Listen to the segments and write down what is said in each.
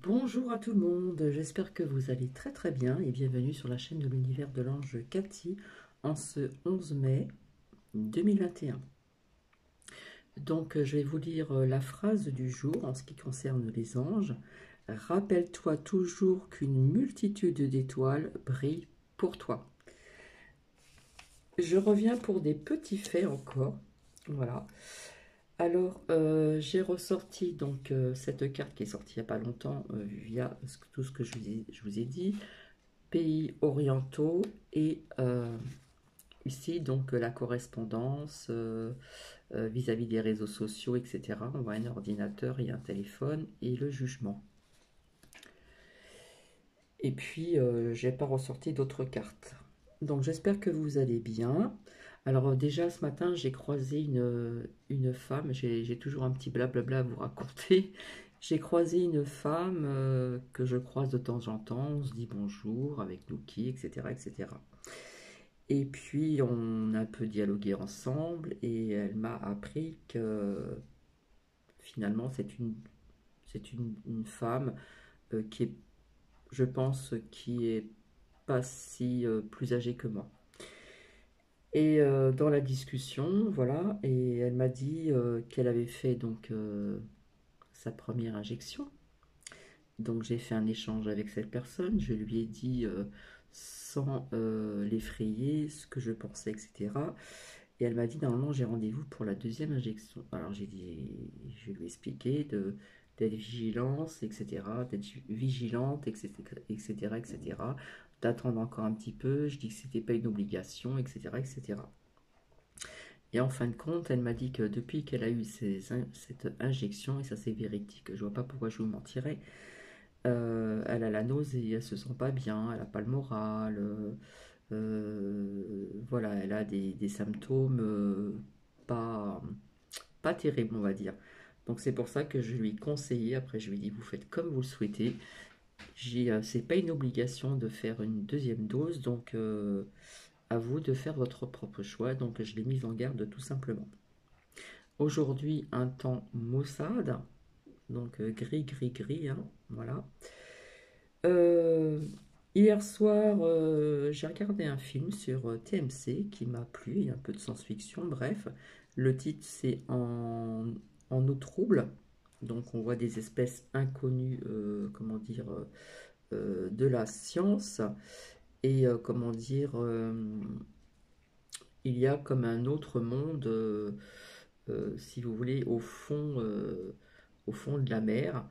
Bonjour à tout le monde, j'espère que vous allez très très bien et bienvenue sur la chaîne de l'univers de l'ange Cathy en ce 11 mai 2021. Donc je vais vous lire la phrase du jour en ce qui concerne les anges. Rappelle-toi toujours qu'une multitude d'étoiles brille pour toi. Je reviens pour des petits faits encore. Voilà. Alors, j'ai ressorti donc cette carte qui est sortie il n'y a pas longtemps via tout ce que je vous ai dit, pays orientaux et ici donc la correspondance vis-à-vis des réseaux sociaux, etc. On voit un ordinateur et un téléphone et le jugement. Et puis, j'ai pas ressorti d'autres cartes. Donc, j'espère que vous allez bien. Alors, déjà, ce matin, j'ai croisé une femme. J'ai toujours un petit blablabla à vous raconter. J'ai croisé une femme que je croise de temps en temps. On se dit bonjour avec Lucky, etc., etc. Et puis, on a un peu dialogué ensemble et elle m'a appris que finalement, une femme qui est, je pense, qui est pas si plus âgée que moi. Et dans la discussion, voilà, et elle m'a dit qu'elle avait fait donc sa première injection. Donc j'ai fait un échange avec cette personne, je lui ai dit sans l'effrayer ce que je pensais, etc. Et elle m'a dit normalement j'ai rendez-vous pour la deuxième injection. Alors j'ai dit, je lui ai expliqué d'être vigilante, etc., d'être vigilante, etc., etc., etc., d'attendre encore un petit peu. Je dis que c'était pas une obligation, etc., etc. Et en fin de compte, elle m'a dit que depuis qu'elle a eu cette injection, et ça c'est véridique, je vois pas pourquoi je vous mentirais, elle a la nausée, elle se sent pas bien, elle a pas le moral, voilà, elle a des symptômes pas, pas terribles, on va dire. Donc c'est pour ça que je lui ai conseillé, après je lui ai dit vous faites comme vous le souhaitez. C'est pas une obligation de faire une deuxième dose, donc à vous de faire votre propre choix. Donc je l'ai mise en garde tout simplement. Aujourd'hui, un temps maussade, donc gris, gris, gris, hein, voilà. Euh, Hier soir, j'ai regardé un film sur TMC qui m'a plu, il y a un peu de science-fiction, bref. Le titre c'est en eau trouble, donc on voit des espèces inconnues, comment dire, de la science, et comment dire, il y a comme un autre monde, si vous voulez, au fond de la mer.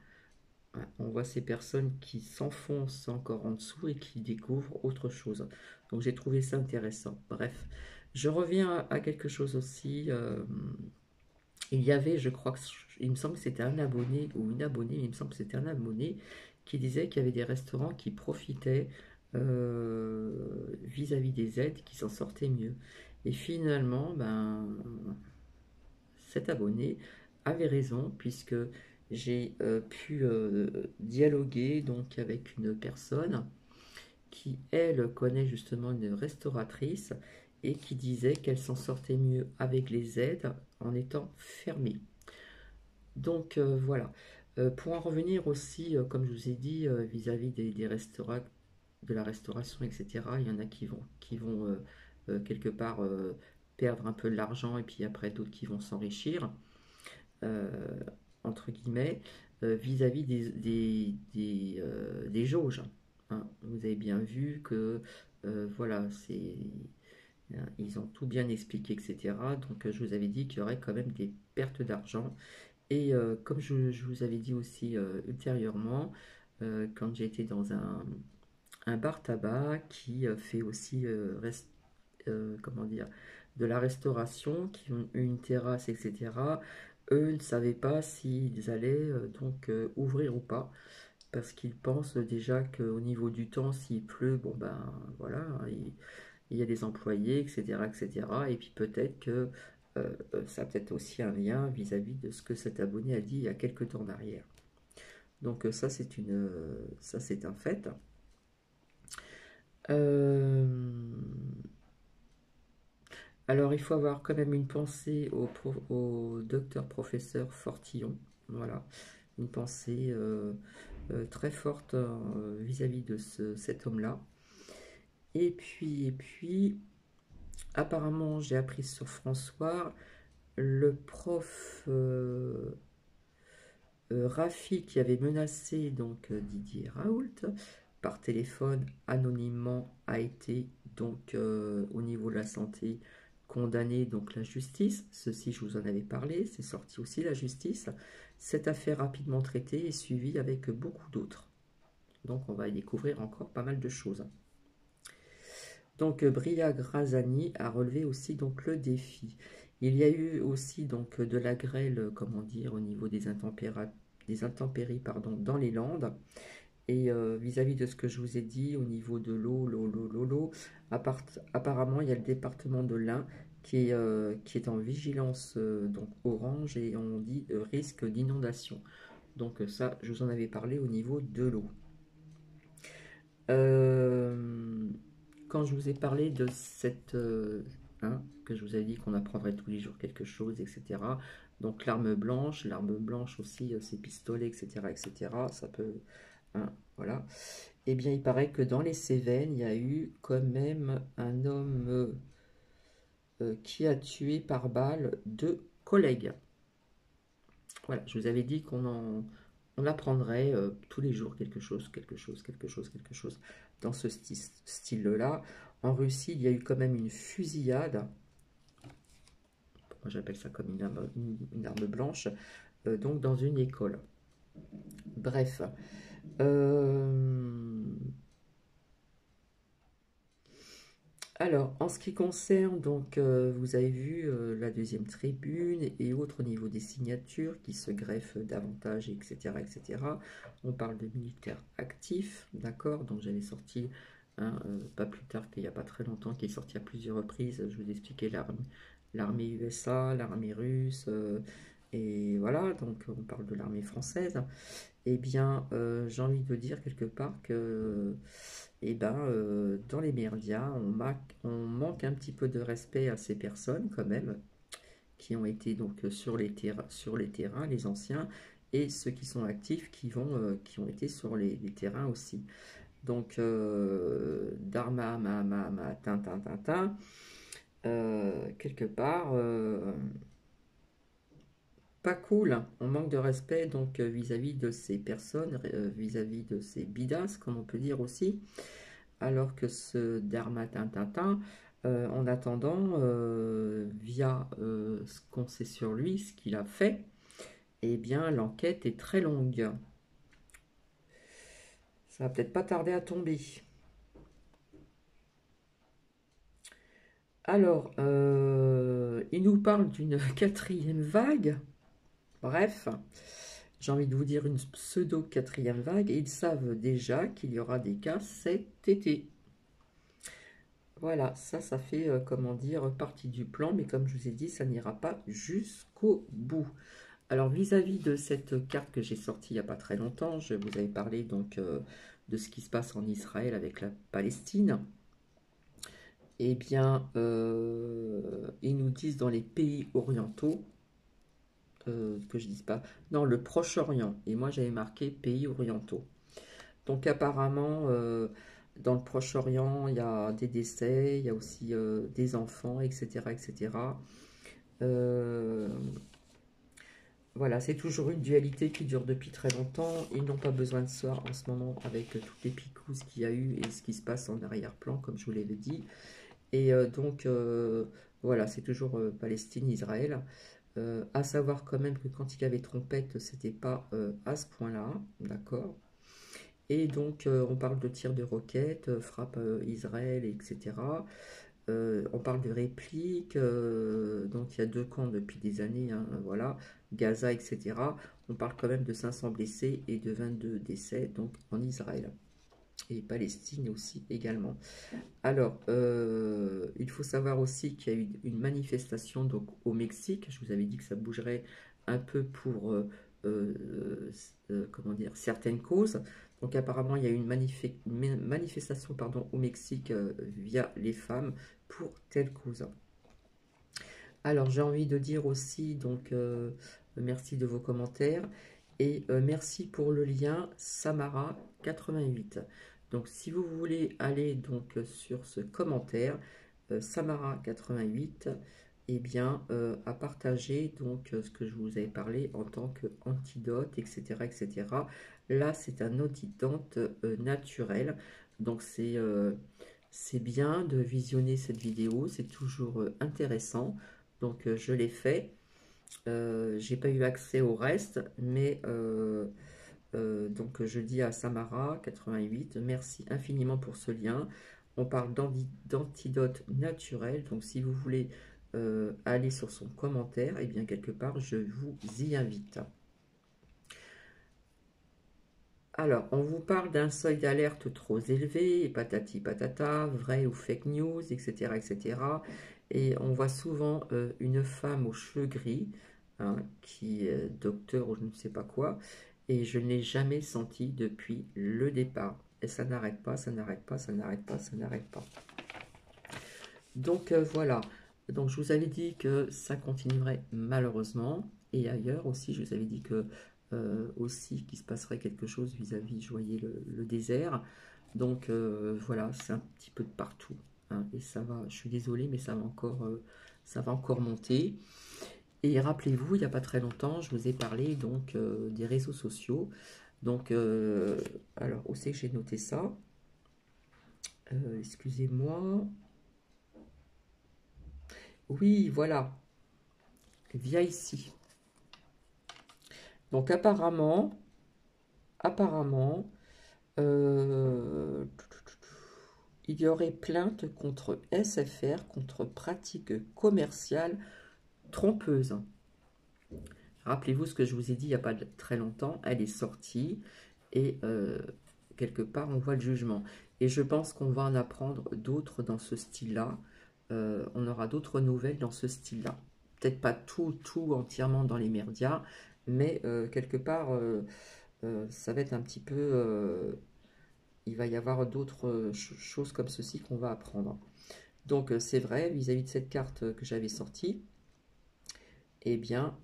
On voit ces personnes qui s'enfoncent encore en dessous et qui découvrent autre chose. Donc j'ai trouvé ça intéressant. Bref, je reviens à quelque chose aussi. Il y avait, je crois, il me semble que c'était un abonné ou une abonnée, mais il me semble que c'était un abonné qui disait qu'il y avait des restaurants qui profitaient vis-à-vis des aides, qui s'en sortaient mieux. Et finalement, ben, cet abonné avait raison puisque j'ai pu dialoguer donc avec une personne qui elle connaît justement une restauratrice et qui disait qu'elle s'en sortait mieux avec les aides en étant fermée. Donc voilà. Pour en revenir aussi, comme je vous ai dit, vis-à-vis des restaurants, de la restauration, etc., il y en a qui vont quelque part perdre un peu de l'argent et puis après d'autres qui vont s'enrichir euh, entre guillemets, vis-à-vis des jauges. Hein. Vous avez bien vu que, voilà, ils ont tout bien expliqué, etc. Donc, je vous avais dit qu'il y aurait quand même des pertes d'argent. Et comme je vous avais dit aussi ultérieurement, quand j'ai été dans un bar tabac qui fait aussi comment dire, de la restauration, qui ont une terrasse, etc. Eux ne savaient pas s'ils allaient donc ouvrir ou pas, parce qu'ils pensent déjà qu'au niveau du temps, s'il pleut, bon ben voilà, il y a des employés, etc., etc. Et puis peut-être que ça a peut-être aussi un lien vis-à-vis de ce que cet abonné a dit il y a quelques temps en arrière. Donc ça c'est un fait. Euh, Alors, il faut avoir quand même une pensée au docteur professeur Fortillon. Voilà, une pensée très forte vis-à-vis de cet homme-là. Et puis, apparemment, j'ai appris sur François, le prof Rafi qui avait menacé donc Didier Raoult par téléphone anonymement a été donc au niveau de la santé condamné, donc la justice. Ceci, je vous en avais parlé, c'est sorti aussi la justice. Cette affaire rapidement traitée et suivie avec beaucoup d'autres. Donc on va y découvrir encore pas mal de choses. Donc Bria Grazani a relevé aussi donc le défi. Il y a eu aussi donc de la grêle, comment dire, au niveau des intempéries pardon, dans les Landes. Et vis-à-vis de ce que je vous ai dit, au niveau de l'eau, apparemment il y a le département de l'Ain qui est en vigilance donc orange et on dit risque d'inondation. Donc ça, je vous en avais parlé au niveau de l'eau. Quand je vous ai parlé de cette... que je vous avais dit qu'on apprendrait tous les jours quelque chose, etc. Donc l'arme blanche aussi, ses pistolets, etc., etc. Ça peut... voilà. Eh bien, il paraît que dans les Cévennes, il y a eu quand même un homme qui a tué par balle 2 collègues. Voilà, je vous avais dit on apprendrait tous les jours quelque chose dans ce style-là. En Russie, il y a eu quand même une fusillade. Moi, j'appelle ça comme une arme blanche. Donc, dans une école. Bref. Alors, en ce qui concerne, donc, vous avez vu la deuxième tribune et autres au niveau des signatures qui se greffent davantage, etc., etc. On parle de militaires actifs, d'accord? Donc, j'avais sorti, pas plus tard qu'il n'y a pas très longtemps, qui est sorti à plusieurs reprises. Je vous expliquais l'armée USA, l'armée russe, et voilà, donc on parle de l'armée française. Eh bien, j'ai envie de dire quelque part que dans les médias, on manque un petit peu de respect à ces personnes quand même, qui ont été donc sur les terrains, les anciens, et ceux qui sont actifs qui ont été sur les terrains aussi. Donc, Dharma, Tintin, quelque part, pas cool, on manque de respect donc vis-à-vis de ces personnes, vis-à-vis de ces bidas, comme on peut dire aussi, alors que ce Darmatin, en attendant, via ce qu'on sait sur lui, ce qu'il a fait, eh bien l'enquête est très longue. Ça va peut-être pas tarder à tomber. Alors, il nous parle d'une quatrième vague. Bref, j'ai envie de vous dire une pseudo quatrième vague, et ils savent déjà qu'il y aura des cas cet été. Voilà, ça fait, comment dire, partie du plan, mais comme je vous ai dit, ça n'ira pas jusqu'au bout. Alors, vis-à-vis de cette carte que j'ai sortie il n'y a pas très longtemps, je vous avais parlé donc de ce qui se passe en Israël avec la Palestine. Eh bien, ils nous disent dans les pays orientaux, que je dise pas, non, le Proche-Orient, et moi j'avais marqué pays orientaux. Donc apparemment, dans le Proche-Orient, il y a des décès, il y a aussi des enfants, etc., etc. Voilà, c'est toujours une dualité qui dure depuis très longtemps. Ils n'ont pas besoin de ça en ce moment avec toutes les picousses qu'il y a eu et ce qui se passe en arrière-plan, comme je vous l'avais dit. Et voilà, c'est toujours Palestine-Israël. À savoir quand même que quand il y avait trompette, c'était pas à ce point-là, d'accord? Et donc, on parle de tirs de roquettes, frappe Israël, etc. On parle de répliques, donc il y a 2 camps depuis des années, hein, voilà, Gaza, etc. On parle quand même de 500 blessés et de 22 décès, donc en Israël. Et Palestine aussi également. Alors, il faut savoir aussi qu'il y a eu une manifestation donc, au Mexique. Je vous avais dit que ça bougerait un peu pour comment dire, certaines causes. Donc apparemment, il y a eu une manifestation pardon, au Mexique via les femmes pour telle cause. Alors, j'ai envie de dire aussi, donc, merci de vos commentaires. Et merci pour le lien Samara88. Donc si vous voulez aller donc sur ce commentaire Samara88, eh bien à partager donc ce que je vous avais parlé en tant qu'antidote, etc., etc. Là c'est un antidote naturel, donc c'est bien de visionner cette vidéo, c'est toujours intéressant. Donc je l'ai fait. J'ai pas eu accès au reste, mais donc je dis à Samara 88, merci infiniment pour ce lien. On parle d'antidote naturel, donc si vous voulez aller sur son commentaire, et bien quelque part je vous y invite. Alors, on vous parle d'un seuil d'alerte trop élevé, patati patata, vrai ou fake news, etc., etc. Et on voit souvent une femme aux cheveux gris, hein, qui est docteur ou je ne sais pas quoi, et je ne l'ai jamais senti depuis le départ. Et ça n'arrête pas, ça n'arrête pas, ça n'arrête pas, ça n'arrête pas. Donc voilà, donc je vous avais dit que ça continuerait malheureusement, et ailleurs aussi, je vous avais dit que aussi qu'il se passerait quelque chose vis-à-vis, je voyais le désert. Donc voilà, c'est un petit peu de partout, hein, et ça va, je suis désolée, mais ça va encore monter. Et rappelez-vous, il n'y a pas très longtemps, je vous ai parlé donc des réseaux sociaux. Donc, alors, où c'est que j'ai noté ça? Excusez-moi. Oui, voilà, via ici. Donc apparemment, il y aurait plainte contre SFR, contre pratique commerciale trompeuse. Rappelez-vous ce que je vous ai dit il n'y a pas très longtemps, elle est sortie et quelque part on voit le jugement. Et je pense qu'on va en apprendre d'autres dans ce style-là. On aura d'autres nouvelles dans ce style-là. Peut-être pas tout entièrement dans les médias, mais quelque part ça va être un petit peu... il va y avoir d'autres choses comme ceci qu'on va apprendre. Donc c'est vrai, vis-à-vis de cette carte que j'avais sortie, eh bien,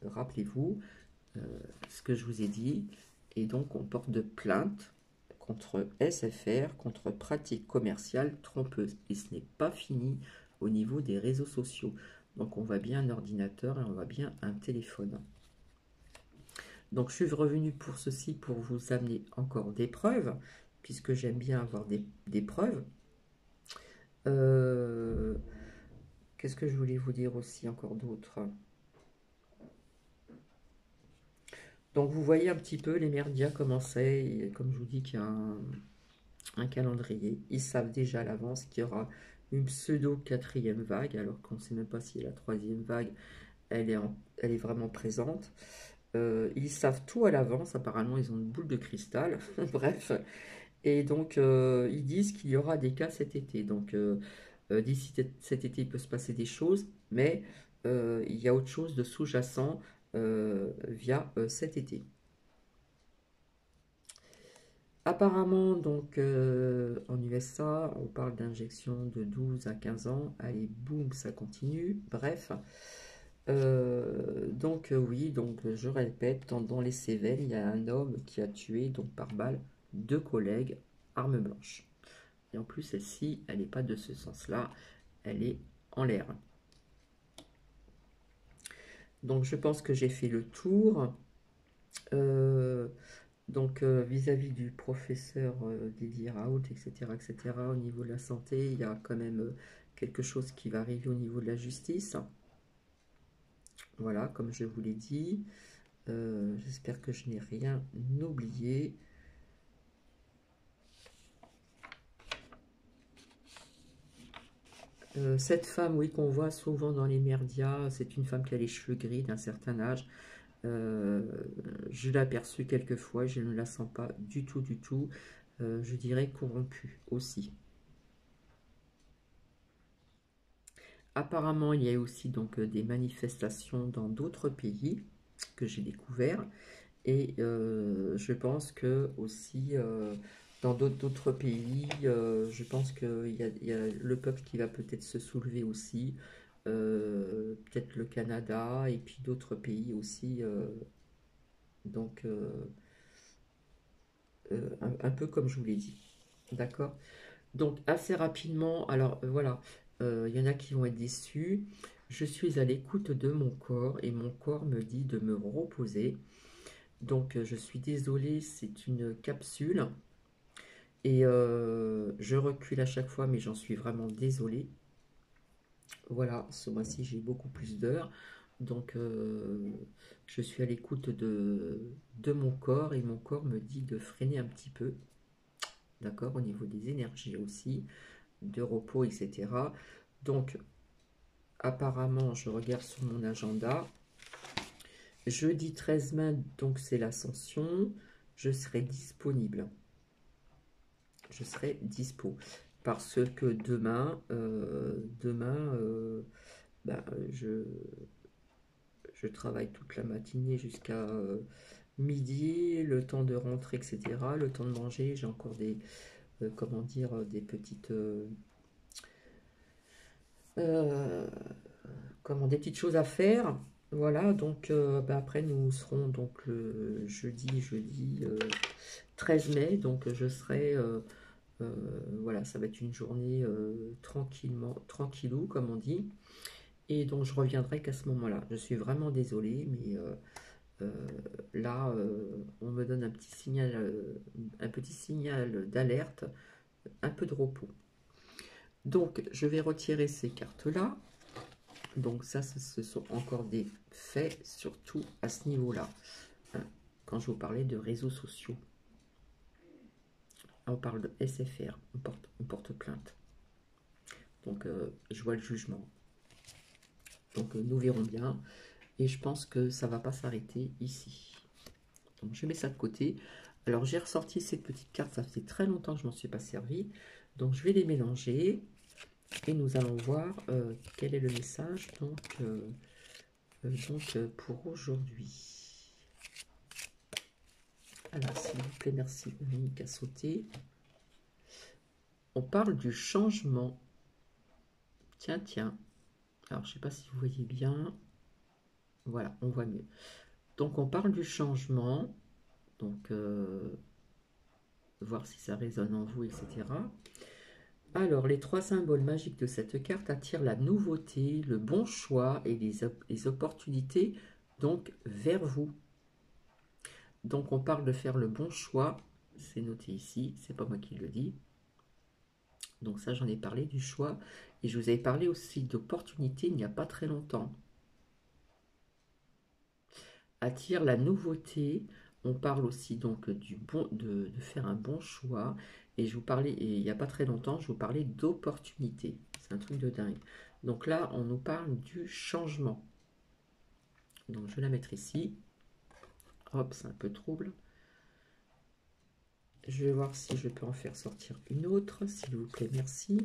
rappelez-vous ce que je vous ai dit, et donc on porte de plainte contre SFR, contre pratique commerciale trompeuse. Et ce n'est pas fini au niveau des réseaux sociaux. Donc on voit bien un ordinateur et on voit bien un téléphone. Donc je suis revenu pour ceci, pour vous amener encore des preuves, puisque j'aime bien avoir des preuves. Qu'est-ce que je voulais vous dire aussi encore d'autre? Donc vous voyez un petit peu les médias comment c'est, et comme je vous dis qu'il y a un calendrier, ils savent déjà à l'avance qu'il y aura une pseudo quatrième vague, alors qu'on ne sait même pas si la troisième vague, elle est vraiment présente. Ils savent tout à l'avance, apparemment ils ont une boule de cristal, bref, et donc ils disent qu'il y aura des cas cet été, donc d'ici cet été il peut se passer des choses, mais il y a autre chose de sous-jacent via cet été. Apparemment, donc en USA, on parle d'injection de 12 à 15 ans. Allez, boum, ça continue. Bref. Donc oui, donc je répète, dans les Cévennes, il y a un homme qui a tué donc par balle 2 collègues, arme blanche. Et en plus, celle-ci, elle n'est pas de ce sens-là, elle est en l'air. Donc je pense que j'ai fait le tour. Donc vis-à-vis du professeur Didier Raoult, etc., etc., au niveau de la santé, il y a quand même quelque chose qui va arriver au niveau de la justice. Voilà, comme je vous l'ai dit. J'espère que je n'ai rien oublié. Cette femme, oui, qu'on voit souvent dans les médias, c'est une femme qui a les cheveux gris d'un certain âge. Je l'ai aperçue quelques fois, je ne la sens pas du tout, du tout. Je dirais corrompue aussi. Apparemment, il y a aussi donc des manifestations dans d'autres pays que j'ai découvert. Et je pense que aussi dans d'autres pays, je pense qu'il y a le peuple qui va peut-être se soulever aussi. Peut-être le Canada et puis d'autres pays aussi. Donc, un peu comme je vous l'ai dit. D'accord? Donc, assez rapidement, alors voilà, il y en a qui vont être déçus. Je suis à l'écoute de mon corps et mon corps me dit de me reposer. Donc, je suis désolée, c'est une capsule. Et je recule à chaque fois, mais j'en suis vraiment désolée. Voilà, ce mois-ci, j'ai beaucoup plus d'heures. Donc, je suis à l'écoute de mon corps et mon corps me dit de freiner un petit peu. D'accord, au niveau des énergies aussi, de repos, etc. Donc, apparemment, je regarde sur mon agenda. Jeudi 13 mai, donc c'est l'ascension. Je serai disponible. Je serai dispo. Parce que ben, je travaille toute la matinée jusqu'à midi, le temps de rentrer, etc. Le temps de manger, j'ai encore des, comment dire, des petites, euh, des petites choses à faire. Voilà, donc ben après nous serons donc le jeudi 13 mai, donc je serai, voilà, ça va être une journée tranquillou, comme on dit. Et donc je reviendrai qu'à ce moment-là. Je suis vraiment désolée, mais euh, là, on me donne un petit signal d'alerte, un peu de repos. Donc je vais retirer ces cartes-là. Donc ça, ce sont encore des faits, surtout à ce niveau-là. Hein, quand je vous parlais de réseaux sociaux, on parle de SFR, on porte plainte. Donc je vois le jugement. Donc nous verrons bien. Et je pense que ça ne va pas s'arrêter ici. Donc je mets ça de côté. Alors j'ai ressorti ces petites cartes, ça fait très longtemps que je ne m'en suis pas servi. Donc je vais les mélanger et nous allons voir quel est le message pour aujourd'hui. Alors s'il vous plaît, merci Monique à sauter. On parle du changement. Tiens, tiens. Alors je ne sais pas si vous voyez bien. Voilà, on voit mieux. Donc on parle du changement. Donc voir si ça résonne en vous, etc. Alors, les trois symboles magiques de cette carte attirent la nouveauté, le bon choix et les opportunités, donc vers vous. Donc, on parle de faire le bon choix, c'est noté ici, c'est pas moi qui le dis. Donc ça, j'en ai parlé du choix. Et je vous avais parlé aussi d'opportunités il n'y a pas très longtemps. Attire la nouveauté. On parle aussi donc de faire un bon choix. Et je vous parlais, et il n'y a pas très longtemps, je vous parlais d'opportunité. C'est un truc de dingue. Donc là, on nous parle du changement. Donc je vais la mettre ici. Hop, c'est un peu trouble. Je vais voir si je peux en faire sortir une autre, s'il vous plaît, merci.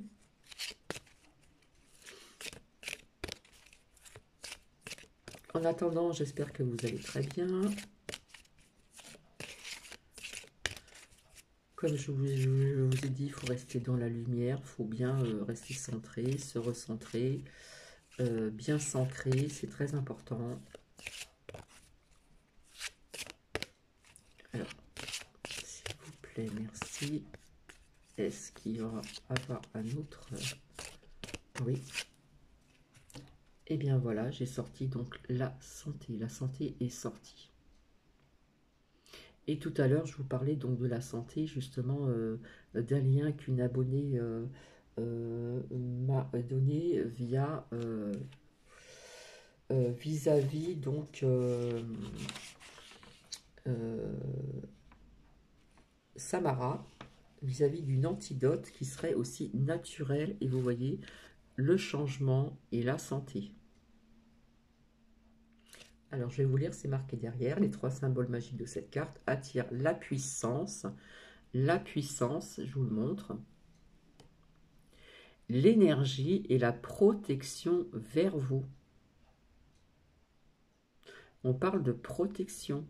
En attendant, j'espère que vous allez très bien. Comme je vous ai dit, il faut rester dans la lumière, il faut bien rester centré, se recentrer, bien s'ancrer, c'est très important. Alors, s'il vous plaît, merci. Est-ce qu'il y aura un autre? Oui. Et bien voilà, j'ai sorti donc la santé. La santé est sortie. Et tout à l'heure, je vous parlais donc de la santé, justement, d'un lien qu'une abonnée m'a donné via vis-à-vis donc Samara, vis-à-vis d'une antidote qui serait aussi naturelle. Et vous voyez, le changement et la santé. Alors, je vais vous lire, c'est marqué derrière. Les trois symboles magiques de cette carte attirent la puissance. La puissance, je vous le montre. L'énergie et la protection vers vous. On parle de protection.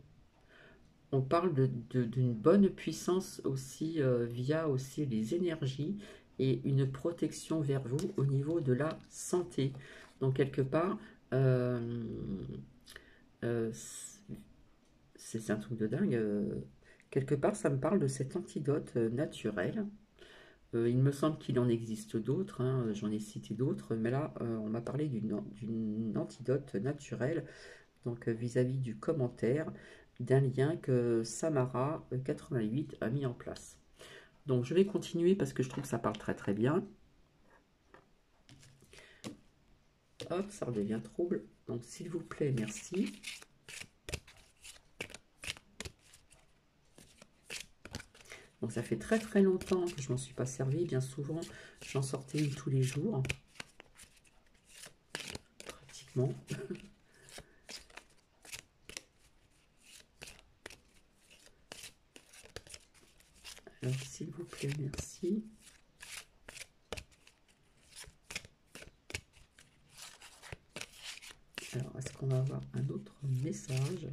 On parle d'une bonne puissance aussi via aussi les énergies et une protection vers vous au niveau de la santé. Donc quelque part, c'est un truc de dingue. Quelque part, ça me parle de cet antidote naturel. Il me semble qu'il en existe d'autres, hein, j'en ai cité d'autres, mais là, on m'a parlé d'une antidote naturelle, donc vis-à-vis du commentaire, d'un lien que Samara 88 a mis en place. Donc je vais continuer parce que je trouve que ça parle très très bien. Hop, ça redevient trouble. Donc s'il vous plaît, merci. Donc ça fait très très longtemps que je m'en suis pas servi. Bien souvent, j'en sortais une tous les jours. Pratiquement. Alors s'il vous plaît, merci. Alors, est-ce qu'on va avoir un autre message?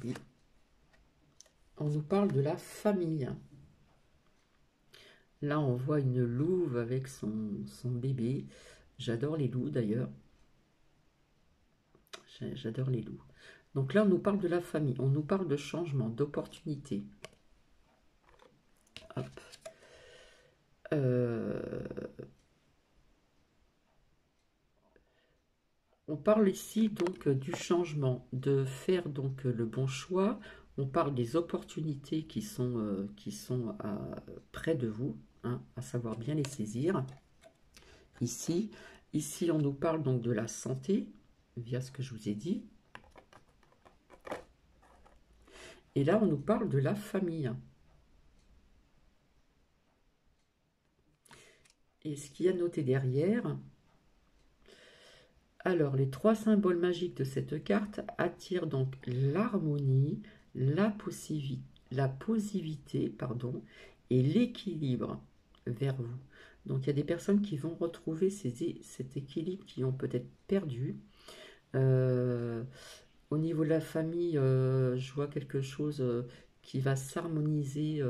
Oui. On nous parle de la famille. Là, on voit une louve avec son bébé. J'adore les loups, d'ailleurs. J'adore les loups. Donc là, on nous parle de la famille. On nous parle de changement, d'opportunité. Hop. On parle ici donc du changement, de faire donc le bon choix. On parle des opportunités qui sont près de vous, hein, à savoir bien les saisir. Ici, on nous parle donc de la santé, via ce que je vous ai dit. Et là, on nous parle de la famille. Et ce qu'il y a noté derrière... Alors, les trois symboles magiques de cette carte attirent donc l'harmonie, la positivité, pardon, et l'équilibre vers vous. Donc, il y a des personnes qui vont retrouver cet équilibre qui ont peut-être perdu. Au niveau de la famille, je vois quelque chose qui va s'harmoniser.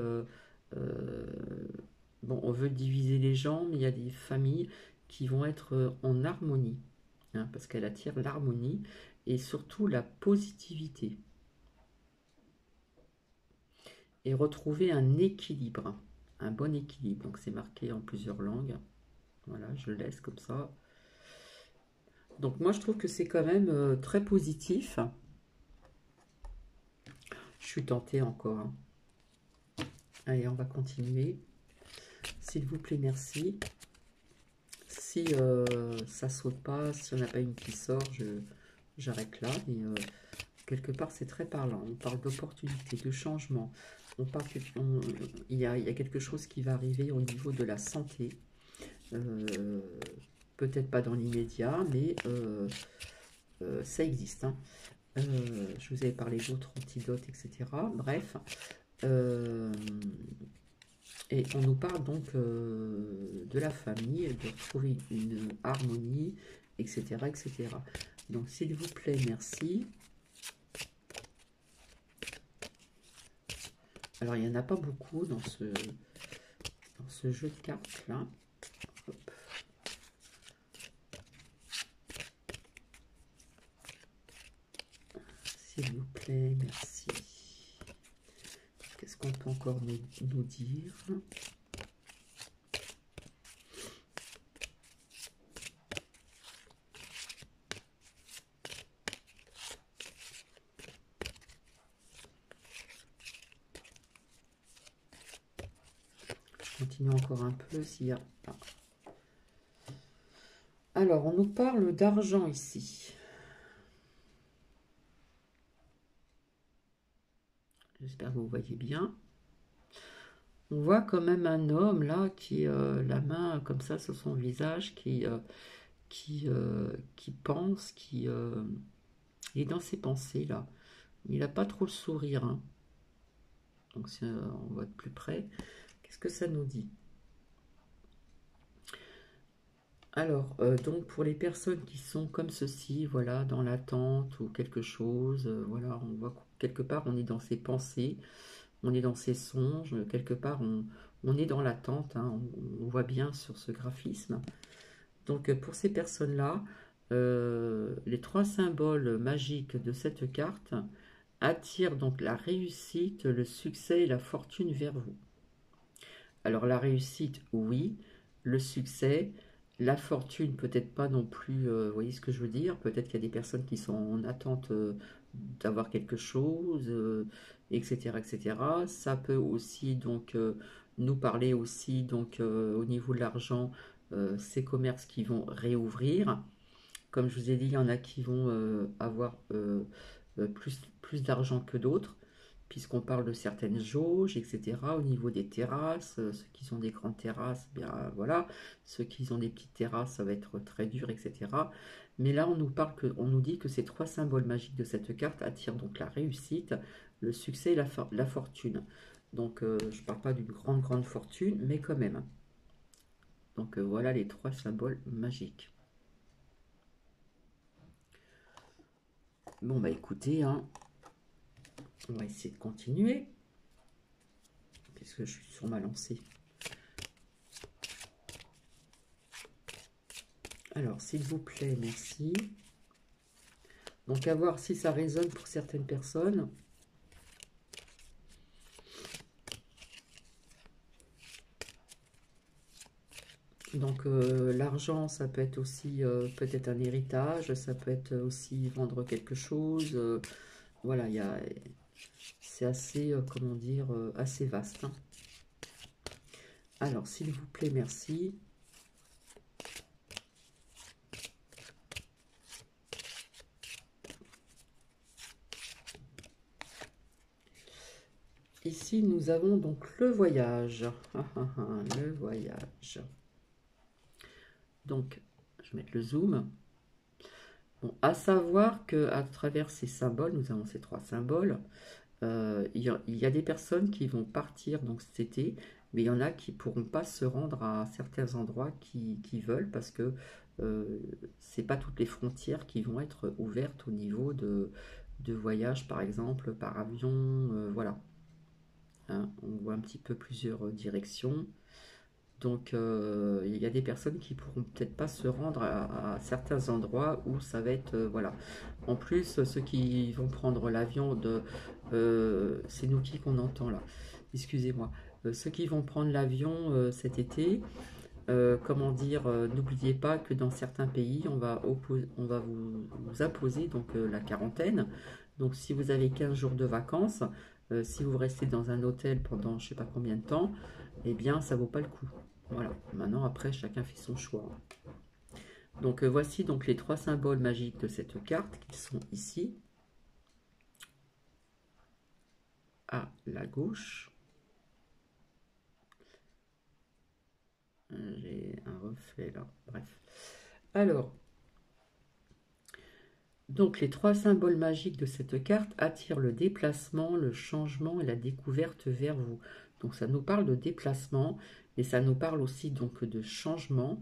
Bon, on veut diviser les gens, mais il y a des familles qui vont être en harmonie. Hein, parce qu'elle attire l'harmonie et surtout la positivité. Et retrouver un équilibre, un bon équilibre. Donc c'est marqué en plusieurs langues. Voilà, je laisse comme ça. Donc moi je trouve que c'est quand même très positif. Je suis tentée encore. Hein. Allez, on va continuer. S'il vous plaît, merci. Si ça saute pas, si on n'a pas une qui sort, j'arrête là. Mais quelque part, c'est très parlant. On parle d'opportunité, de changement. On parle il y a quelque chose qui va arriver au niveau de la santé. Peut-être pas dans l'immédiat, mais ça existe. Hein. Je vous avais parlé d'autres antidotes, etc. Bref. Et on nous parle donc de la famille, de retrouver une harmonie, etc. etc. Donc, s'il vous plaît, merci. Alors, il n'y en a pas beaucoup dans ce jeu de cartes-là. S'il vous plaît, merci. Qu'est-ce qu'on peut encore nous dire? Je continue encore un peu s'il y a... Alors, on nous parle d'argent ici. J'espère que vous voyez bien. On voit quand même un homme là qui la main comme ça sur son visage, qui pense, qui est dans ses pensées là. Il n'a pas trop le sourire. Hein. Donc si on voit de plus près, qu'est-ce que ça nous dit? Alors, donc pour les personnes qui sont comme ceci, voilà, dans l'attente ou quelque chose, voilà, on voit quelque part on est dans ses pensées, on est dans ses songes, quelque part on est dans l'attente, hein, on voit bien sur ce graphisme. Donc pour ces personnes-là, les 3 symboles magiques de cette carte attirent donc la réussite, le succès et la fortune vers vous. Alors la réussite, oui. Le succès, la fortune, peut-être pas non plus. Vous voyez ce que je veux dire? Peut-être qu'il y a des personnes qui sont en attente d'avoir quelque chose, etc., etc. Ça peut aussi donc nous parler aussi donc au niveau de l'argent, ces commerces qui vont réouvrir. Comme je vous ai dit, il y en a qui vont avoir plus d'argent que d'autres, puisqu'on parle de certaines jauges, etc. Au niveau des terrasses, ceux qui ont des grandes terrasses, bien voilà. Ceux qui ont des petites terrasses, ça va être très dur, etc. Mais là, on nous dit que ces 3 symboles magiques de cette carte attirent donc la réussite, le succès et la fortune. Donc, je ne parle pas d'une grande fortune, mais quand même. Donc, voilà les 3 symboles magiques. Bon, bah écoutez, hein, on va essayer de continuer, puisque je suis sur ma lancée. Alors, s'il vous plaît, merci. Donc, à voir si ça résonne pour certaines personnes. Donc, l'argent, ça peut être aussi peut-être un héritage, ça peut être aussi vendre quelque chose. Voilà, c'est assez, comment dire, assez vaste, hein. Alors, s'il vous plaît, merci. Ici, nous avons donc le voyage. Le voyage. Donc, je vais mettre le zoom. Bon, à savoir qu'à travers ces symboles, nous avons ces 3 symboles, il y a des personnes qui vont partir donc cet été, mais il y en a qui ne pourront pas se rendre à certains endroits qui veulent parce que c'est pas toutes les frontières qui vont être ouvertes au niveau de voyage, par exemple, par avion, voilà. Hein, on voit un petit peu plusieurs directions. Donc, il y a des personnes qui pourront peut-être pas se rendre à certains endroits où ça va être, voilà. En plus, ceux qui vont prendre l'avion c'est nous qui qu'on entend là. Excusez-moi. Ceux qui vont prendre l'avion cet été, comment dire, n'oubliez pas que dans certains pays, on va vous imposer donc la quarantaine. Donc, si vous avez 15 jours de vacances, si vous restez dans un hôtel pendant je sais pas combien de temps, eh bien, ça vaut pas le coup. Voilà. Maintenant, après, chacun fait son choix. Donc, voici donc les 3 symboles magiques de cette carte qui sont ici, à la gauche. J'ai un reflet là. Bref. Alors, donc les 3 symboles magiques de cette carte attirent le déplacement, le changement et la découverte vers vous. Donc, ça nous parle de déplacement, mais ça nous parle aussi donc de changement.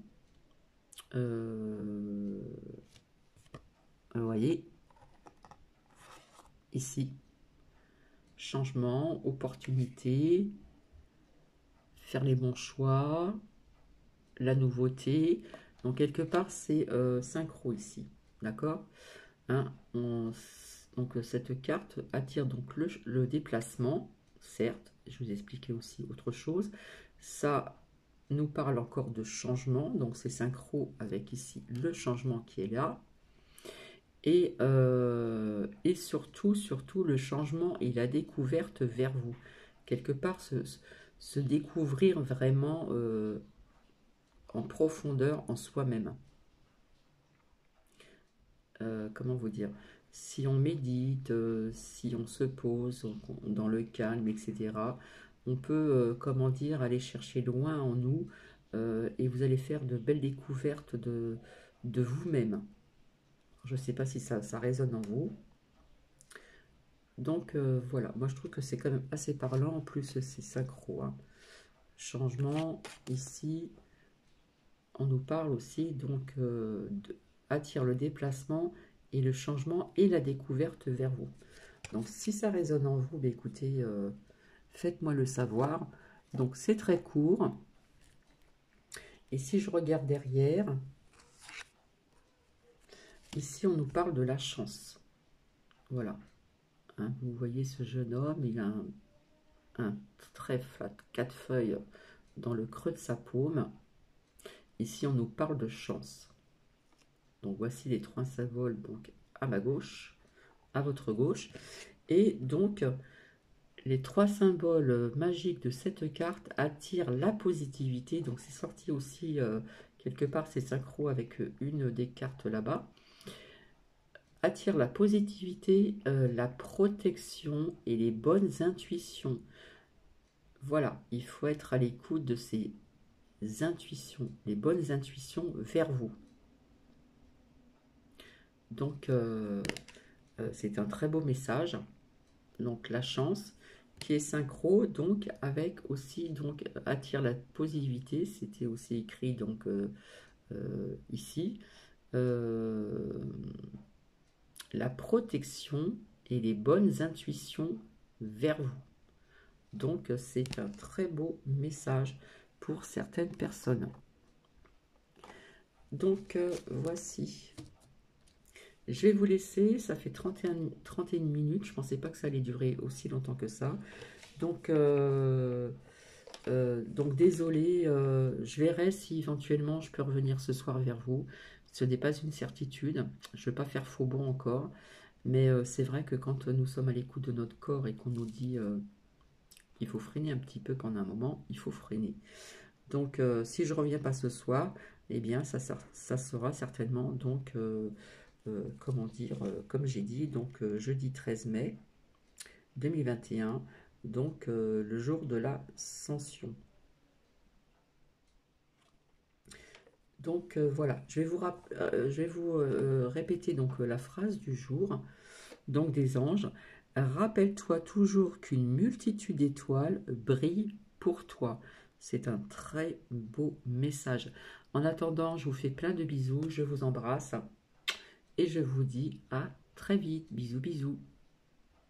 Vous voyez, ici, changement, opportunité, faire les bons choix, la nouveauté. Donc, quelque part, c'est synchro ici. D'accord, hein, donc, cette carte attire donc le déplacement, certes. Je vous ai expliqué aussi autre chose. Ça nous parle encore de changement. Donc, c'est synchro avec ici le changement qui est là. Et surtout, le changement et la découverte vers vous. Quelque part, se découvrir vraiment en profondeur en soi-même. Comment vous dire? Si on médite, si on se pose dans le calme, etc., on peut, comment dire, aller chercher loin en nous et vous allez faire de belles découvertes de vous-même. Je ne sais pas si ça résonne en vous. Donc voilà, moi je trouve que c'est quand même assez parlant. En plus, c'est synchro, hein. Changement, ici, on nous parle aussi donc attire le déplacement et le changement et la découverte vers vous. Donc si ça résonne en vous, bah, écoutez, faites-moi le savoir. Donc c'est très court. Et si je regarde derrière, Ici, on nous parle de la chance. Voilà. Hein, vous voyez ce jeune homme, il a un trèfle à 4 feuilles dans le creux de sa paume. Ici, on nous parle de chance. Donc, voici les 3 symboles donc, à ma gauche, à votre gauche. Et donc, les 3 symboles magiques de cette carte attirent la positivité. Donc, c'est sorti aussi, quelque part, c'est synchro avec une des cartes là-bas. Attire la positivité, la protection et les bonnes intuitions. Voilà, il faut être à l'écoute de ces intuitions, les bonnes intuitions vers vous. Donc, c'est un très beau message. Donc, la chance qui est synchro, donc, avec aussi, donc, attire la positivité. C'était aussi écrit, donc, ici. La protection et les bonnes intuitions vers vous. Donc, c'est un très beau message pour certaines personnes. Donc, voici. Je vais vous laisser, ça fait 31 minutes, je ne pensais pas que ça allait durer aussi longtemps que ça. Donc désolé, je verrai si éventuellement je peux revenir ce soir vers vous. Ce n'est pas une certitude, je ne veux pas faire faux bond encore, mais c'est vrai que quand nous sommes à l'écoute de notre corps et qu'on nous dit qu'il faut freiner un petit peu pendant un moment, il faut freiner. Donc si je ne reviens pas ce soir, eh bien ça sera certainement donc... comment dire, comme j'ai dit, donc jeudi 13 mai 2021, donc le jour de l'ascension. Donc voilà, je vais vous répéter donc la phrase du jour, donc des anges. Rappelle-toi toujours qu'une multitude d'étoiles brille pour toi. C'est un très beau message. En attendant, je vous fais plein de bisous, je vous embrasse et je vous dis à très vite. Bisous, bisous.